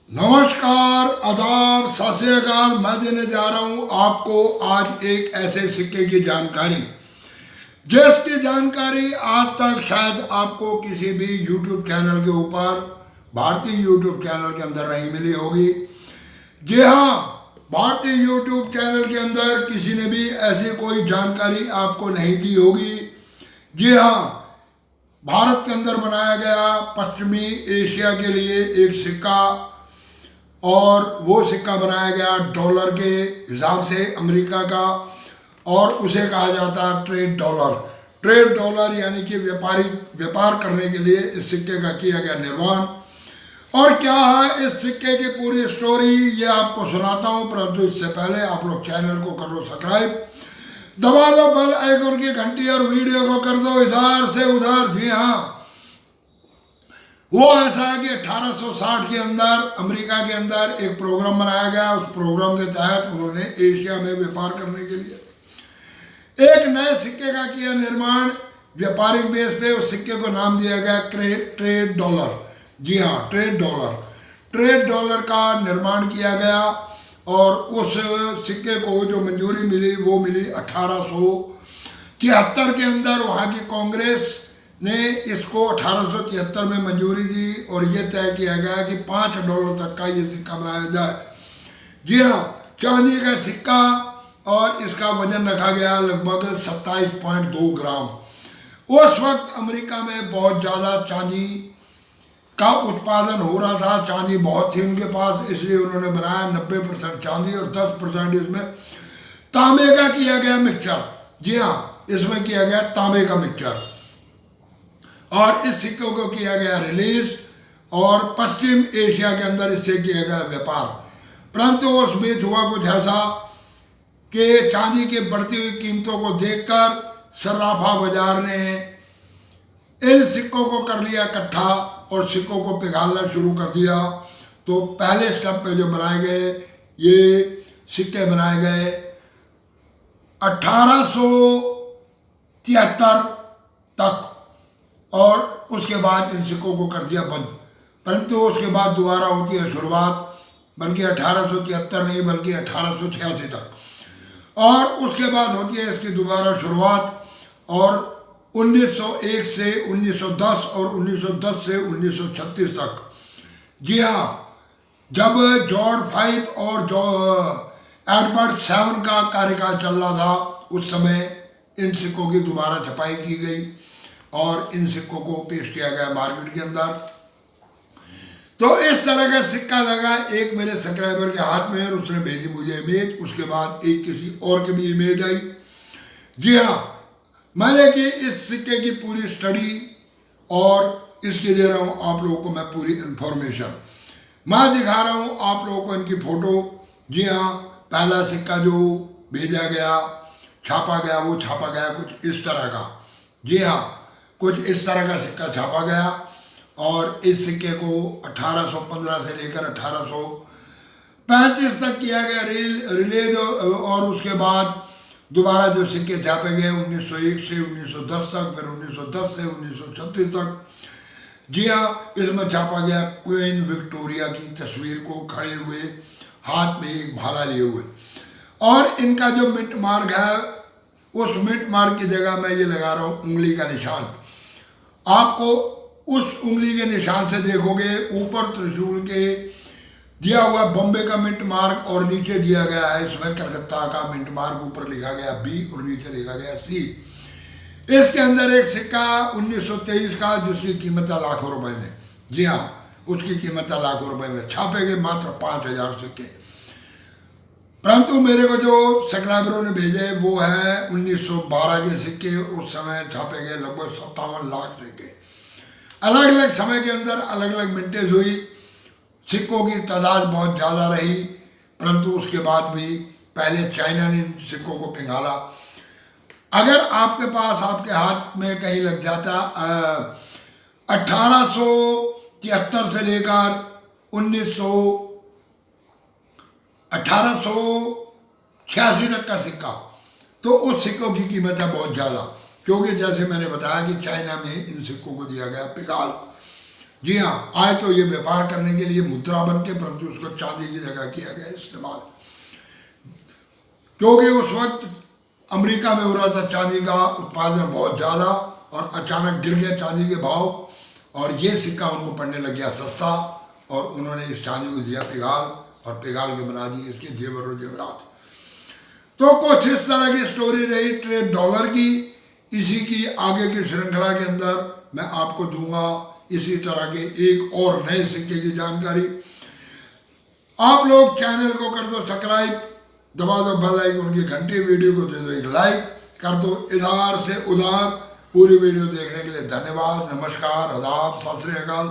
नमस्कार, आदाब, सत श्री अकाल। मैं देने जा रहा हूं आपको आज एक ऐसे सिक्के की जानकारी जिसकी जानकारी आज तक शायद आपको किसी भी YouTube चैनल के ऊपर, भारतीय YouTube चैनल के अंदर नहीं मिली होगी। जी हाँ, भारतीय YouTube चैनल के अंदर किसी ने भी ऐसी कोई जानकारी आपको नहीं दी होगी। जी हाँ, भारत के अंदर बनाया गया पश्चिमी एशिया के लिए एक सिक्का, और वो सिक्का बनाया गया डॉलर के हिसाब से अमेरिका का, और उसे कहा जाता है ट्रेड डॉलर। ट्रेड डॉलर यानी कि व्यापार करने के लिए इस सिक्के का किया गया निर्माण। और क्या है इस सिक्के की पूरी स्टोरी, ये आपको सुनाता हूँ, परंतु इससे पहले आप लोग चैनल को कर लो सब्सक्राइब, दबा दो बेल आइकन की घंटी और वीडियो को कर दो इधर से उधर। जी हाँ, वो ऐसा है कि 1860 के अंदर अमेरिका के अंदर एक प्रोग्राम बनाया गया। उस प्रोग्राम के तहत उन्होंने एशिया में व्यापार करने के लिए एक नए सिक्के का किया निर्माण व्यापारिक बेस पे। उस सिक्के को नाम दिया गया ट्रेड डॉलर। जी हाँ, ट्रेड डॉलर का निर्माण किया गया, और उस सिक्के को जो मंजूरी मिली वो मिली 1873 के अंदर। वहाँ की कांग्रेस ने इसको 1873 में मंजूरी दी, और ये तय किया गया कि $5 तक का ये सिक्का बनाया जाए। जी हाँ, चांदी का सिक्का, और इसका वजन रखा गया लगभग 27.2 ग्राम। उस वक्त अमेरिका में बहुत ज़्यादा चांदी का उत्पादन हो रहा था, चांदी बहुत थी उनके पास, इसलिए उन्होंने बनाया 90% चांदी और 10% इसमें तांबे का किया गया मिक्सचर। जी हाँ, इसमें किया गया तांबे का मिक्सचर, और इस सिक्कों को किया गया रिलीज, और पश्चिम एशिया के अंदर इससे किया गया व्यापार। परंतु उस बीच हुआ कुछ ऐसा कि चांदी की बढ़ती हुई कीमतों को देखकर सर्राफा बाजार ने इन सिक्कों को कर लिया इकट्ठा और सिक्कों को पिघालना शुरू कर दिया। तो पहले स्टेप पे जो बनाए गए ये सिक्के बनाए गए 1873 तक, और उसके बाद इन सिक्कों को कर दिया बंद। परंतु उसके बाद दोबारा होती है शुरुआत, बल्कि 1873 नहीं बल्कि 1886 तक, और उसके बाद होती है इसकी दोबारा शुरुआत, और 1901 से 1910 और 1910 से 1936 तक। जी हाँ, जब जॉर्ज 5 और एडवर्ड 7 का कार्यकाल चल रहा था, उस समय इन सिक्कों की दोबारा छपाई की गई और इन सिक्कों को पेश किया गया मार्केट के अंदर। तो इस तरह का सिक्का लगा एक मेरे सब्सक्राइबर के हाथ में, और उसने भेजी मुझे इमेज। उसके बाद एक किसी और की भी इमेज आई। जी हाँ, मैंने की इस सिक्के की पूरी स्टडी, और इसके दे रहा हूँ आप लोगों को मैं पूरी इंफॉर्मेशन। मैं दिखा रहा हूँ आप लोगों को इनकी फोटो। जी हाँ, पहला सिक्का जो भेजा गया, छापा गया, वो छापा गया कुछ इस तरह का। जी हाँ, कुछ इस तरह का सिक्का छापा गया, और इस सिक्के को 1815 से लेकर 1835 तक किया गया रिलीज, और उसके बाद दोबारा जो सिक्के छापे गए 1901 से 1910 तक, फिर 1910 से 1936 तक। जी हाँ, इसमें छापा गया क्वीन विक्टोरिया की तस्वीर को खड़े हुए, हाथ में एक भाला लिए हुए, और इनका जो मिंट मार्क है, उस मिंट मार्क की जगह मैं ये लगा रहा हूँ उंगली का निशान। आपको उस उंगली के निशान से देखोगे ऊपर त्रिशूल के दिया हुआ बॉम्बे का मिंट मार्क, और नीचे दिया गया है इसमें कलकत्ता का मिंट मार्क। ऊपर लिखा गया B और नीचे लिखा गया C। इसके अंदर एक सिक्का 1923 का, जिसकी कीमत है लाखों रुपए में। जी हाँ, उसकी कीमत है लाखों रुपए में। छापे गए मात्र 5000 सिक्के। परंतु मेरे को जो सब्सक्राइबरों ने भेजे वो है 1912 के सिक्के। उस समय छापे गए लगभग 57 लाख सिक्के। अलग अलग समय के अंदर अलग अलग मिंटेज हुई, सिक्कों की तादाद बहुत ज़्यादा रही, परंतु उसके बाद भी पहले चाइना ने इन सिक्कों को पिघाला। अगर आपके पास, आपके हाथ में कहीं लग जाता 1873 से लेकर 1886 तक का सिक्का, तो उस सिक्कों की कीमत है बहुत ज़्यादा, क्योंकि जैसे मैंने बताया कि चाइना में इन सिक्कों को दिया गया पिघाल। जी हाँ, आज तो ये व्यापार करने के लिए मुद्रा बन के, परंतु उसको चांदी की जगह किया गया इस्तेमाल, क्योंकि उस वक्त अमेरिका में हो रहा था चांदी का उत्पादन बहुत ज़्यादा, और अचानक गिर गया चांदी के भाव, और ये सिक्का उनको पड़ने लग गया सस्ता, और उन्होंने इस चांदी को दिया पिघाल, और पिघाल के बना दिए इसके जेवर और जेवरात। तो कुछ इस तरह की स्टोरी रही ट्रेड डॉलर की। इसी की आगे की श्रृंखला के अंदर मैं आपको दूंगा इसी तरह के एक और नए सिक्के की जानकारी। आप लोग चैनल को कर दो सब्सक्राइब, दबा दो बेल आइकन की घंटी, वीडियो को दे दो एक लाइक, कर दो इधर से उधर। पूरी वीडियो देखने के लिए धन्यवाद, नमस्कार, आदाब, सत श्री अकाल।